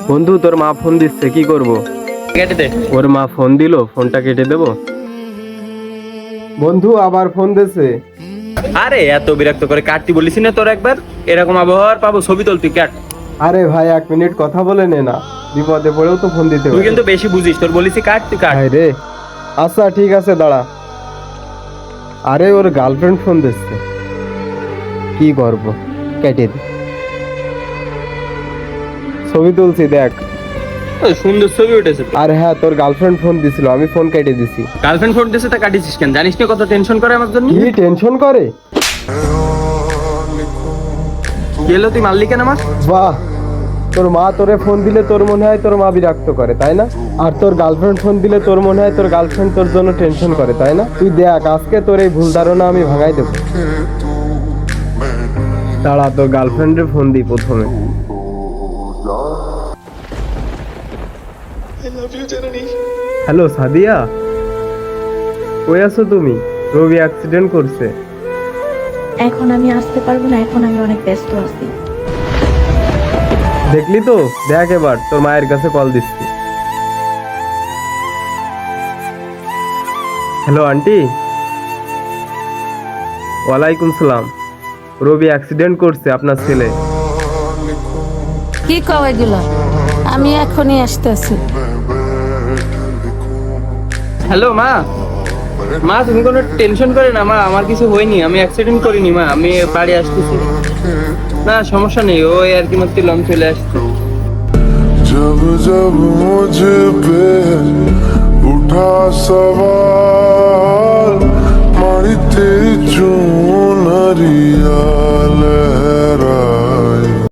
বন্ধু তোর মা ফোন দিচ্ছে, কি করব? কেটে দে। ওর মা ফোন দিল, ফোনটা কেটে দেব। বন্ধু আবার ফোন দিছে। আরে এত বিরক্ত করে কাটতি বলিস না তোর একবার? এরকম আবহাওয়ার পাবো, ছবি তুল, তুই কাট। আরে ভাই 1 মিনিট কথা বলে নে না, বিপদে পড়েও তো ফোন দিতে তুই পারে। কিন্তু বেশি বুঝিস, তোর বলিসি কাট, তুই কাট। হাই রে, আচ্ছা ঠিক আছে দাঁড়া। আরে ওর গার্লফ্রেন্ড ফোন দিচ্ছে, কি করব? কেটে দে। ছবি তুলছি দেখ। ওই সুন্দর ছবি উঠেছে। আর হ্যাঁ, তোর গার্লফ্রেন্ড ফোন দিছিল, আমি ফোন কেটে দিছি। গার্লফ্রেন্ড ফোন দিয়েছে, তা কাটিছিস কেন? জানিস না কত টেনশন করে আমার জন্য? কি টেনশন করে? কি হলো, তুই মারলি কেন আমার? বাহ, তোর মা তোরে ফোন দিলে তোর মনে হয় তোর মা বিরক্ত করে, তাই না? আর তোর গার্লফ্রেন্ড ফোন দিলে তোর মনে হয় তোর গার্লফ্রেন্ড তোর জন্য টেনশন করে, তাই না? তুই দেখ, আজকে তোর এই ভুল ধারণা আমি ভাঙাই দেবো। দাঁড়া, তোর গার্লফ্রেন্ডের ফোন দিই প্রথমে। হ্যালো সাদিয়া, কই আছো তুমি? রবি অ্যাক্সিডেন্ট করছে। এখন আমি আসতে পারবো না, এখন আমি অনেক ব্যস্ত আছি। দেখলি তো, দেখ এবার তোর মায়ের কাছে কল দিচ্ছি। Hello aunty. ওয়ালাইকুম সালাম। রবি অ্যাক্সিডেন্ট করছে, আপনার ছেলে। কি কও এগুলো? আমি এখনই আসতেছি। হ্যালো মা। মা তুমি কোনো টেনশন করে না মা, আমার কিছু হয়নি, আমি অ্যাক্সিডেন্ট করিনি মা, আমি বাড়ি আসতেছি। না সমস্যা নেই, ওই আর কি মাত্র লং চলে আসছে। जब जब मुझ पे उठा सवाल मारी तेरी चून रियाल